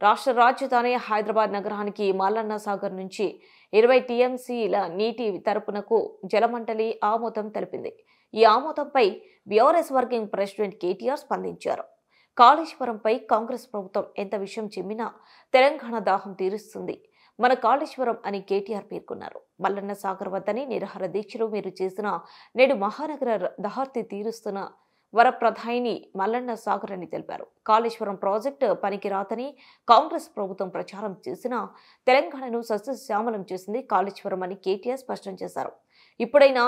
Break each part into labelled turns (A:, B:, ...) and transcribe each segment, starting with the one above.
A: రాష్ట్ర రాజధాని హైదరాబాద్ నగరానికి మల్లన్న సాగర్ నుంచి 20 టీఎంసీల నీటి తరపునకు జలమండలి ఆమోదం తెలిపింది. ఈ ఆమోదంపై బీఆర్ఎస్ వర్కింగ్ ప్రెసిడెంట్ కేటీఆర్ స్పందించారు. కాళేశ్వరంపై కాంగ్రెస్ ప్రభుత్వం ఎంత విషయం చెమ్మినా తెలంగాణ దాహం తీరుస్తుంది. మన కాళేశ్వరం అని కేటీఆర్ పేర్కొన్నారు. మల్లన్న సాగర్ వద్దని నిరాహార దీక్షలు మీరు చేసిన నేడు మహానగర దహార్తి తీరుస్తున్న వరప్రధాయిని మల్లన్న సాగర్ అని తెలిపారు. కాళేశ్వరం ప్రాజెక్టు పనికి రాదని కాంగ్రెస్ ప్రభుత్వం ప్రచారం చేసినా తెలంగాణను సస్యశ్యామలం చేసింది కాళేశ్వరం అని కేటీఆర్ స్పష్టం చేశారు. ఇప్పుడైనా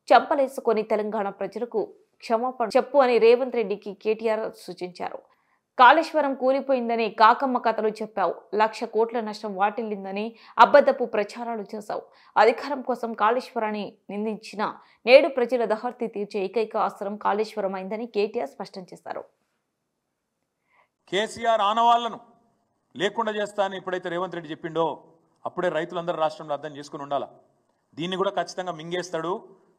A: చెంపలేసుకొని తెలంగాణ ప్రజలకు క్షమాపణ చెప్పు అని రేవంత్ రెడ్డికి కేటీఆర్ సూచించారు. కాళేశ్వరం కూలిపోయిందని కాకమ్మ కథలు చెప్పావు, 1,00,000 కోట్ల నష్టం వాటిల్లిందని అబద్ధపు ప్రచారాలు చేశావు. అధికారం కోసం కాళేశ్వరాన్ని నిందించిన నేడు ప్రజల దహార్తి తీర్చే ఏకైక అస్త్రం కాళేశ్వరం అయిందని కేటీఆర్ స్పష్టం చేశారు.
B: కేసీఆర్ ఆనవాళ్లను లేకుండా చేస్తా అని ఎప్పుడైతే రేవంత్ రెడ్డి చెప్పిండో అప్పుడే రైతులందరూ రాష్ట్రంలో అర్థం చేసుకుని ఉండాలా. దీన్ని కూడా ఖచ్చితంగా మింగేస్తాడు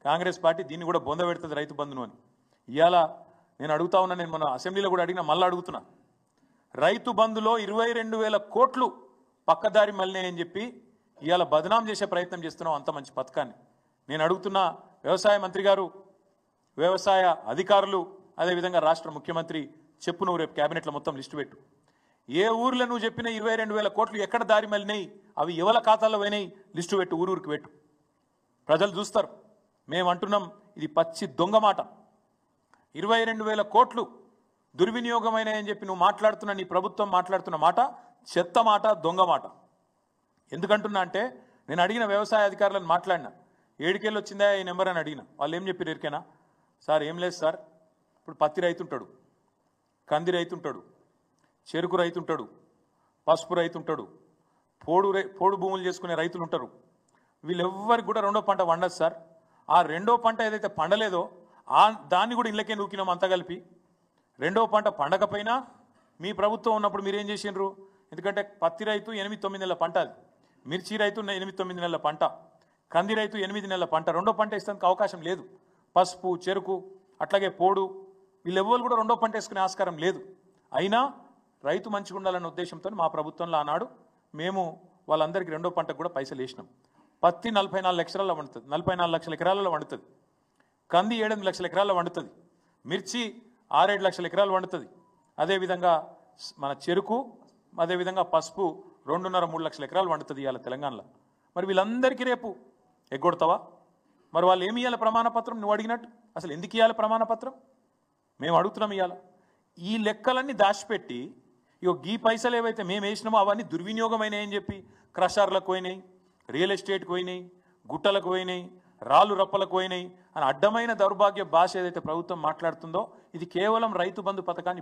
B: కాంగ్రెస్ పార్టీ, దీన్ని కూడా బొంద పెడుతుంది రైతు బంధును అని. ఇవాళ నేను అడుగుతా ఉన్నా, నేను మన అసెంబ్లీలో కూడా అడిగినా, మళ్ళీ అడుగుతున్నా. రైతు బంధులో 22,000 కోట్లు పక్కదారి మళ్ళీ చెప్పి ఇవాళ బదనాం చేసే ప్రయత్నం చేస్తున్నాం అంత మంచి పథకాన్ని. నేను అడుగుతున్నా, వ్యవసాయ మంత్రి గారు, వ్యవసాయ అధికారులు, అదేవిధంగా రాష్ట్ర ముఖ్యమంత్రి, చెప్పు నువ్వు రేపు క్యాబినెట్లో మొత్తం లిస్టు పెట్టు. ఏ ఊర్లో నువ్వు చెప్పిన 22,000 కోట్లు ఎక్కడ దారి మళ్ళినాయి, అవి ఎవల ఖాతాలో పోయినాయి లిస్టు పెట్టు, ఊరూరికి పెట్టు. ప్రజలు చూస్తారు. మేము అంటున్నాం, ఇది పచ్చి దొంగ మాట. 22,000 కోట్లు దుర్వినియోగమైనాయని చెప్పి నువ్వు మాట్లాడుతున్న, నీ ప్రభుత్వం మాట్లాడుతున్న మాట చెత్త మాట, దొంగ మాట. ఎందుకంటున్నా అంటే, నేను అడిగిన వ్యవసాయ అధికారులను మాట్లాడినా, 7 వచ్చిందా ఈ నెంబర్ అని అడిగిన. వాళ్ళు ఏం చెప్పారు ఎరికేనా? సార్ ఏం లేదు సార్, ఇప్పుడు పత్తి రైతుంటాడు, కంది రైతుంటాడు, చెరుకు రైతుంటాడు, పసుపు రైతుంటాడు, పోడు భూములు చేసుకునే రైతులు ఉంటారు. వీళ్ళెవ్వరికి కూడా రెండో పంట పండదు సార్. ఆ రెండో పంట ఏదైతే పండలేదో దాన్ని కూడా ఇళ్ళకే నూకినాం అంతా కలిపి. రెండో పంట పండకపోయినా మీ ప్రభుత్వం ఉన్నప్పుడు మీరేం చేసిండ్రు? ఎందుకంటే పత్తి రైతు 8-9 నెలల పంట, అది మిర్చి రైతు 8-9 నెలల పంట, కంది రైతు 8 నెలల పంట. రెండో పంట వేసేందుకు అవకాశం లేదు. పసుపు, చెరుకు, అట్లాగే పోడు, వీళ్ళెవ్వరు కూడా రెండో పంట వేసుకునే ఆస్కారం లేదు. అయినా రైతు మంచిగా ఉండాలన్న ఉద్దేశంతో మా ప్రభుత్వంలో ఆనాడు మేము వాళ్ళందరికీ రెండో పంటకు కూడా పైసలు వేసినాం. పత్తి 44 లక్షల వండుతుంది, 44 లక్షల ఎకరాలలో వండుతుంది. కంది 7 లక్షల ఎకరాల్లో వండుతుంది. మిర్చి 6-7 లక్షల ఎకరాలు వండుతుంది. అదేవిధంగా మన చెరుకు, అదేవిధంగా పసుపు 2.5-3 లక్షల ఎకరాలు వండుతుంది ఇవాళ తెలంగాణలో. మరి వీళ్ళందరికీ రేపు ఎగ్గొడతావా? మరి వాళ్ళు ఏమి ఇవ్వాలి ప్రమాణపత్రం? నువ్వు అడిగినట్టు అసలు ఎందుకు ఇవ్వాలి ప్రమాణపత్రం? మేము అడుగుతున్నాం. ఇవాళ ఈ లెక్కలన్నీ దాచిపెట్టి ఈ పైసలు ఏవైతే మేము వేసినామో అవన్నీ దుర్వినియోగమైనాయని చెప్పి క్రషర్లకు పోయినాయి, రియల్ ఎస్టేట్కి పోయినాయి, గుట్టలకు పోయినాయి, రాళ్ళు రప్పలకు పోయినాయి అని అడ్డమైన దౌర్భాగ్య భాష ఏదైతే ప్రభుత్వం మాట్లాడుతుందో, ఇది కేవలం రైతు బంధు పథకాన్ని